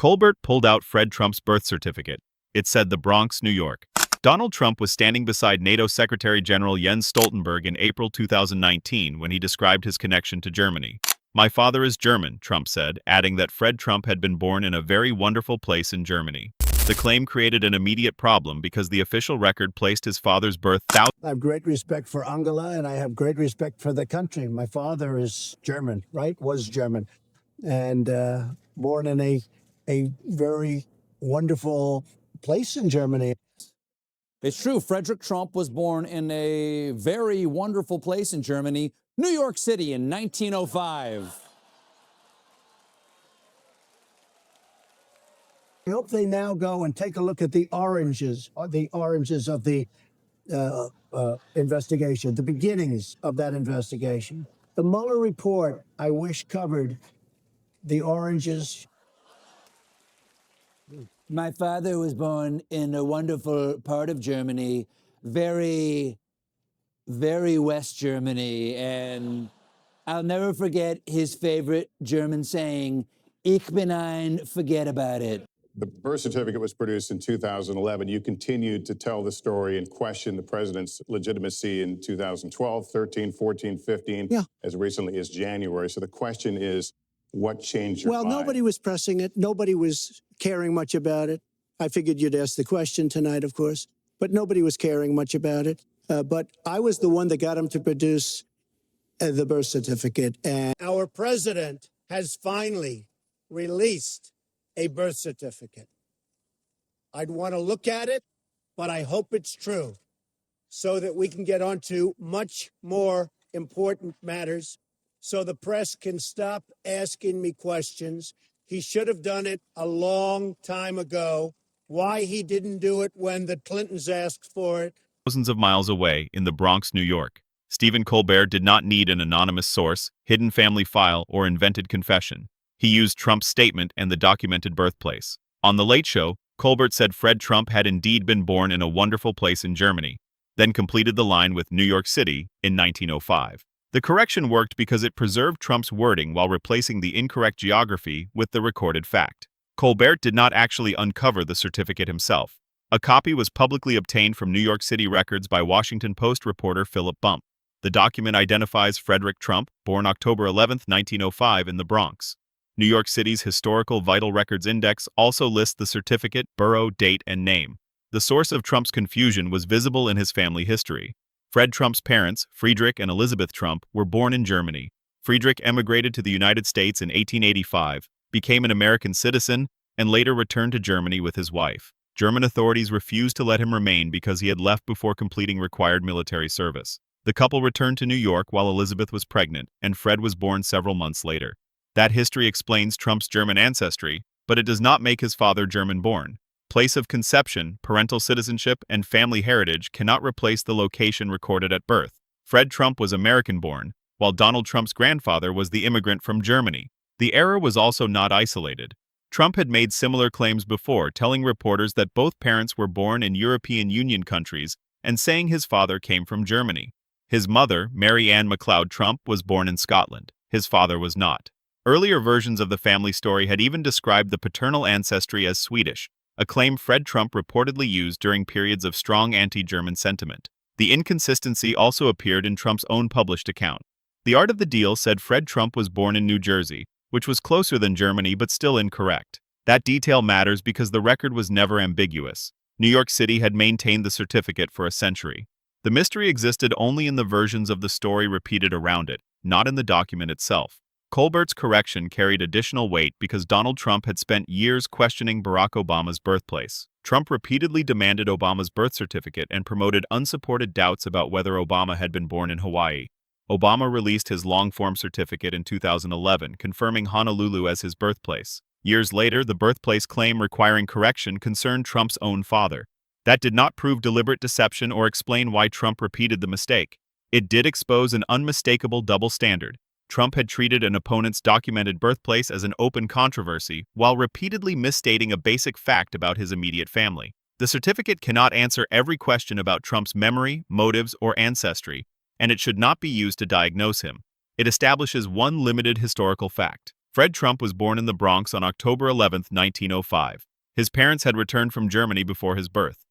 Colbert pulled out Fred Trump's birth certificate. It said the Bronx, New York. Donald Trump was standing beside NATO Secretary General Jens Stoltenberg in April 2019 when he described his connection to Germany. "My father is German," Trump said, adding that Fred Trump had been born in a very wonderful place in Germany. The claim created an immediate problem because the official record placed his father's birth I have great respect for Angela, and I have great respect for the country. My father is German, right? Was German, and born in a very wonderful place in Germany. It's true. Frederick Trump was born in a very wonderful place in Germany, New York City, in 1905. I hope they now go and take a look at the oranges of the investigation, the beginnings of that investigation. The Mueller report, I wish, covered the oranges. My father was born in a wonderful part of Germany, very, very West Germany, and I'll never forget his favorite German saying, "Ich bin ein, forget about it." The birth certificate was produced in 2011. You continued to tell the story and question the president's legitimacy in 2012, 13, 14, 15, as recently as January. So the question is, what changed your mind? Well, nobody was pressing it. Nobody was caring much about it. I figured you'd ask the question tonight, of course, but nobody was caring much about it. But I was the one that got him to produce the birth certificate. And our president has finally released a birth certificate. I'd want to look at it, but I hope it's true so that we can get on to much more important matters, so the press can stop asking me questions. He should have done it a long time ago. Why he didn't do it when the Clintons asked for it. thousands of miles away in the Bronx, New York. Stephen Colbert did not need an anonymous source, hidden family file, or invented confession. He used Trump's statement and the documented birthplace. On The Late Show, Colbert said Fred Trump had indeed been born in a wonderful place in Germany, then completed the line with New York City in 1905. The correction worked because it preserved Trump's wording while replacing the incorrect geography with the recorded fact. Colbert did not actually uncover the certificate himself. A copy was publicly obtained from New York City records by Washington Post reporter Philip Bump. The document identifies Frederick Trump, born October 11, 1905, in the Bronx. New York City's Historical Vital Records Index also lists the certificate, borough, date, and name. The source of Trump's confusion was visible in his family history. Fred Trump's parents, Friedrich and Elizabeth Trump, were born in Germany. Friedrich emigrated to the United States in 1885, became an American citizen, and later returned to Germany with his wife. German authorities refused to let him remain because he had left before completing required military service. The couple returned to New York while Elizabeth was pregnant, and Fred was born several months later. That history explains Trump's German ancestry, but it does not make his father German-born. Place of conception, parental citizenship, and family heritage cannot replace the location recorded at birth. Fred Trump was American-born, while Donald Trump's grandfather was the immigrant from Germany. The error was also not isolated. Trump had made similar claims before, telling reporters that both parents were born in European Union countries and saying his father came from Germany. His mother, Mary Ann MacLeod Trump, was born in Scotland. His father was not. Earlier versions of the family story had even described the paternal ancestry as Swedish, a claim Fred Trump reportedly used during periods of strong anti-German sentiment. The inconsistency also appeared in Trump's own published account. The Art of the Deal said Fred Trump was born in New Jersey, which was closer than Germany but still incorrect. That detail matters because the record was never ambiguous. New York City had maintained the certificate for a century. The mystery existed only in the versions of the story repeated around it, not in the document itself. Colbert's correction carried additional weight because Donald Trump had spent years questioning Barack Obama's birthplace. Trump repeatedly demanded Obama's birth certificate and promoted unsupported doubts about whether Obama had been born in Hawaii. Obama released his long-form certificate in 2011, confirming Honolulu as his birthplace. Years later, the birthplace claim requiring correction concerned Trump's own father. That did not prove deliberate deception or explain why Trump repeated the mistake. It did expose an unmistakable double standard. Trump had treated an opponent's documented birthplace as an open controversy while repeatedly misstating a basic fact about his immediate family. The certificate cannot answer every question about Trump's memory, motives, or ancestry, and it should not be used to diagnose him. It establishes one limited historical fact. Fred Trump was born in the Bronx on October 11, 1905. His parents had returned from Germany before his birth.